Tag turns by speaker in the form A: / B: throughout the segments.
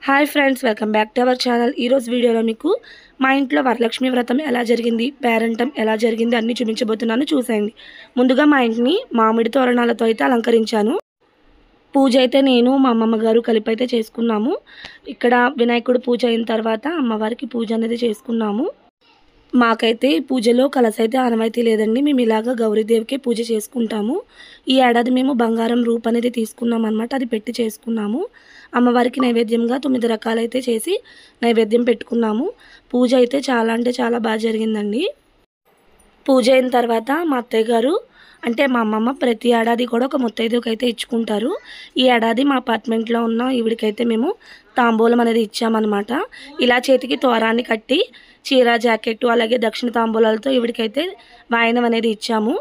A: Hi friends, welcome back to our channel. ఈరోజు వీడియోలో మీకు మా ఇంట్లో వరలక్ష్మి వ్రతం ఎలా జరిగింది, పేరంటం ఎలా జరిగింది అన్నీ చూపించబోతున్నాను, చూసేయండి. ముందుగా మా ఇంటిని మామిడి తోరణాలతో అయితే అలంకరించాను. పూజ అయితే నేను మా అమ్మమ్మ గారు కలిపి అయితే చేసుకున్నాము. ఇక్కడ వినాయకుడు పూజ అయిన తర్వాత అమ్మవారికి పూజ అనేది చేసుకున్నాము. మాకైతే పూజలో కలశ అయితే ఆనవాయితీ లేదండి. మేము ఇలాగ గౌరీదేవికి పూజ చేసుకుంటాము. ఈ ఏడాది మేము బంగారం రూప్ అనేది తీసుకున్నాం అనమాట. అది పెట్టి చేసుకున్నాము. అమ్మవారికి నైవేద్యంగా 9 రకాలైతే చేసి నైవేద్యం పెట్టుకున్నాము. పూజ అయితే చాలా అంటే చాలా బాగా జరిగిందండి. పూజ అయిన తర్వాత మా అత్తయ్య గారు అంటే మా అమ్మమ్మ ప్రతి ఏడాది కూడా ఒక ముత్తైదుకి అయితే ఇచ్చుకుంటారు. ఈ ఏడాది మా అపార్ట్మెంట్లో ఉన్న ఈవిడికైతే మేము తాంబూలం అనేది ఇచ్చామన్నమాట. ఇలా చేతికి తోరాన్ని కట్టి చీర జాకెట్టు అలాగే దక్షిణ తాంబూలాలతో ఈవిడికైతే వాయనం అనేది ఇచ్చాము.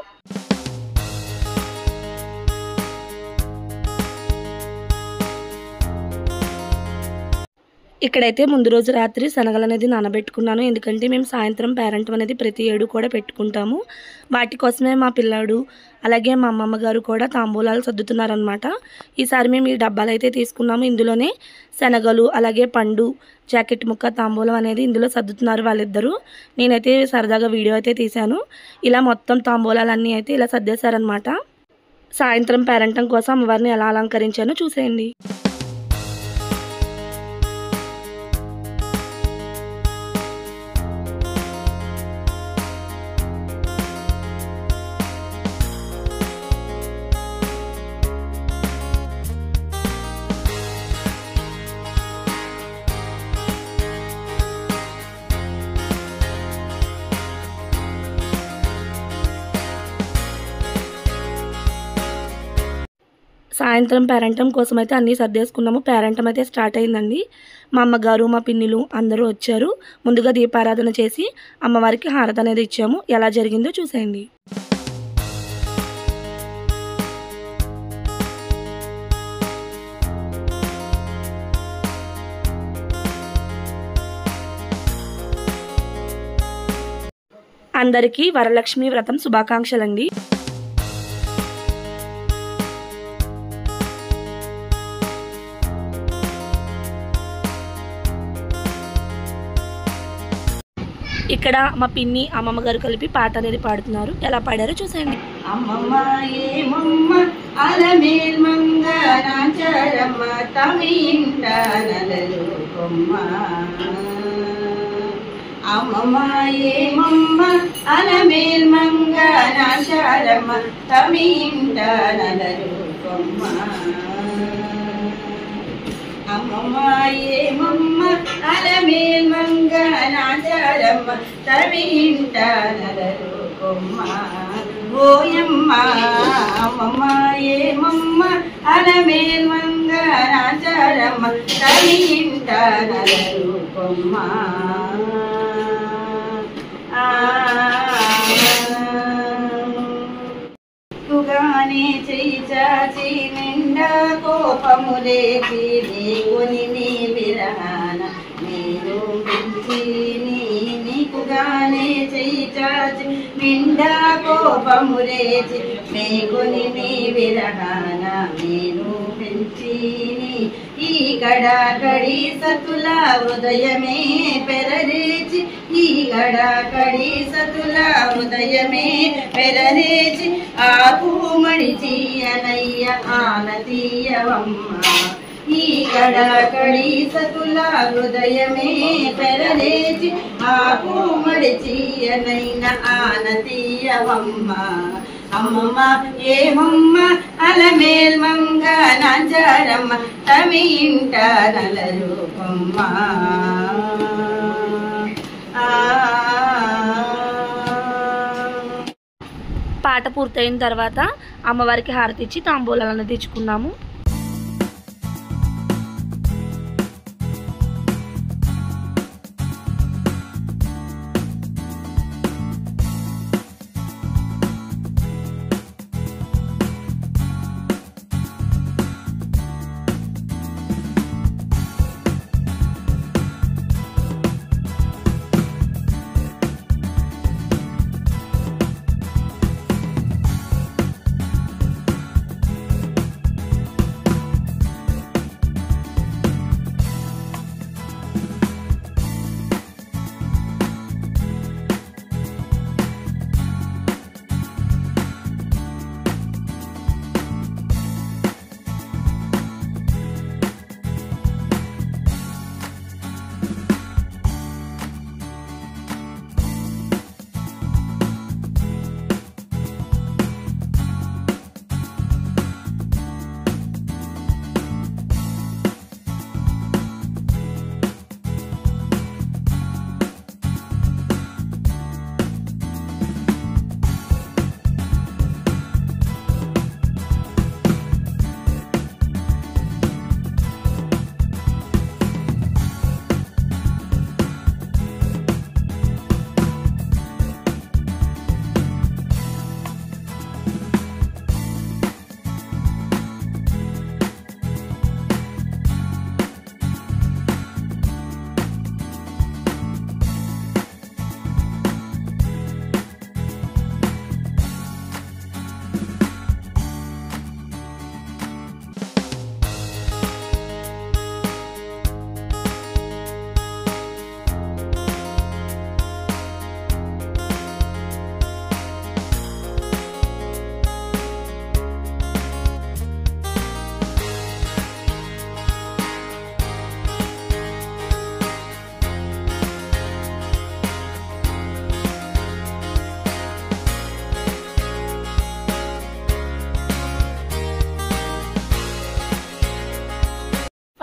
A: ఇక్కడైతే ముందు రోజు రాత్రి శనగలు అనేది నానబెట్టుకున్నాను. ఎందుకంటే మేము సాయంత్రం పేరంటం అనేది ప్రతి ఏడు కూడా పెట్టుకుంటాము. వాటి కోసమే మా పిల్లాడు అలాగే మా అమ్మమ్మ గారు కూడా తాంబూలాలు సర్దుతున్నారనమాట. ఈసారి మేము ఈ డబ్బాలు అయితే తీసుకున్నాము. ఇందులోనే శనగలు అలాగే పండు జాకెట్ ముక్క తాంబూలం అనేది ఇందులో సర్దుతున్నారు వాళ్ళిద్దరూ. నేనైతే సరదాగా వీడియో అయితే తీశాను. ఇలా మొత్తం తాంబూలాలన్నీ అయితే ఇలా సర్దేశారనమాట. సాయంత్రం పేరంటం కోసం అమ్మవారిని ఎలా అలంకరించానో చూసేయండి. సాయంత్రం పేరంటం కోసం అయితే అన్నీ సర్దేసుకున్నాము. పేరంటం అయితే స్టార్ట్ అయిందండి. మా అమ్మగారు మా పిన్నిలు అందరూ వచ్చారు. ముందుగా దీపారాధన చేసి అమ్మవారికి హారతి అనేది ఇచ్చాము. ఎలా జరిగిందో చూసేయండి. అందరికీ వరలక్ష్మి వ్రతం శుభాకాంక్షలండి. ఇక్కడ మా పిన్ని అమ్మమ్మ గారు కలిపి పాట అనేది పాడుతున్నారు. ఎలా పాడారో చూసేయండి.
B: అమ్మమ్మ ఏమమ్మ అలమేల్మంగ నాచారమ్మ తమింట నలలోకమ్మ. అమ్మమ్మ ఏమమ్మ అలమేల్మంగ నాచారమ్మ తమింట నలలోకమ్మ. అమ్మమ్మ ఏమమ్మ అలమేల్మంగ నాచారమ్మ తమింట నలలోకమ్మ. ఓయమ్మ అమ్మమ్మ ఏమమ్మ అలమేల్మంగ నాచారమ్మ తమింట నలలోకమ్మ. తుగానే చెయ్యి చాచి నిండా కోపములేచి నీకుని నీ విరహాన నేను పిలిచి నీకుగానే చెయ్యి చాచి నిండా కోపములేచి మేకుని నీ విరహాన నేను పిలిచి ఈ గడాకడి సతుల హృదయమే పెరరేచి ఈ గడాకడి సతుల హృదయమే పెరరేచి ఆకుమడిచి అనయ్య ఆనతీయవమ్మ. ఈ గడాకడి సతుల హృదయమే పెరరేచి ఆకుమడిచి అనైన ఆనతీయవమ్మ. అమ్మమ్మ ఏమమ్మ అలమేల్మంగ నాచారమ్మ తమింట నలలోకమ్మ.
A: పాట పూర్తయిన తర్వాత అమ్మవారికి హారతి ఇచ్చి తాంబూలాలను తెచ్చుకున్నాము.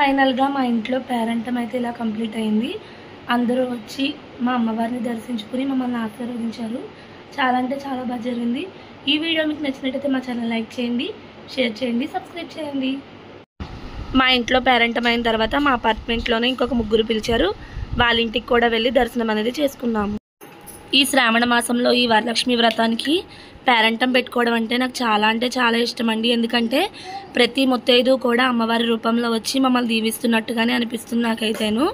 A: ఫైనల్గా మా ఇంట్లో పేరెంటం అయితే ఇలా కంప్లీట్ అయింది. అందరూ వచ్చి మా అమ్మవారిని దర్శించుకుని మమ్మల్ని ఆశీర్వదించారు. చాలా అంటే చాలా బాగా జరిగింది. ఈ వీడియో మీకు నచ్చినట్టయితే మా ఛానల్ లైక్ చేయండి, షేర్ చేయండి, సబ్స్క్రైబ్ చేయండి. మా ఇంట్లో పేరెంటం అయిన తర్వాత మా అపార్ట్మెంట్లోనే ఇంకొక ముగ్గురు పిలిచారు. వాళ్ళ ఇంటికి కూడా వెళ్ళి దర్శనం అనేది చేసుకున్నాము. ఈ శ్రావణ మాసంలో ఈ వరలక్ష్మి వ్రతానికి పేరెంటం పెట్టుకోవడం అంటే నాకు చాలా అంటే చాలా ఇష్టం అండి. ఎందుకంటే ప్రతి ముత్తైదు కూడా అమ్మవారి రూపంలో వచ్చి మమ్మల్ని దీవిస్తున్నట్టుగానే అనిపిస్తుంది నాకైతేను.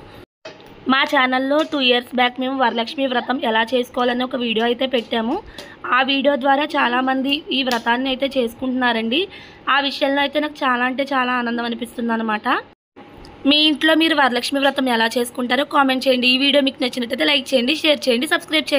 A: మా ఛానల్లో 2 years బ్యాక్ మేము వరలక్ష్మి వ్రతం ఎలా చేసుకోవాలని ఒక వీడియో అయితే పెట్టాము. ఆ వీడియో ద్వారా చాలామంది ఈ వ్రతాన్ని అయితే చేసుకుంటున్నారండి. ఆ విషయంలో అయితే నాకు చాలా అంటే చాలా ఆనందం అనిపిస్తుంది అనమాట. మీ ఇంట్లో మీరు వరలక్ష్మి వ్రతం ఎలా చేసుకుంటారో కామెంట్ చేయండి. ఈ వీడియో మీకు నచ్చినట్లయితే లైక్ చేయండి, షేర్ చేయండి, సబ్స్క్రైబ్ చేయండి.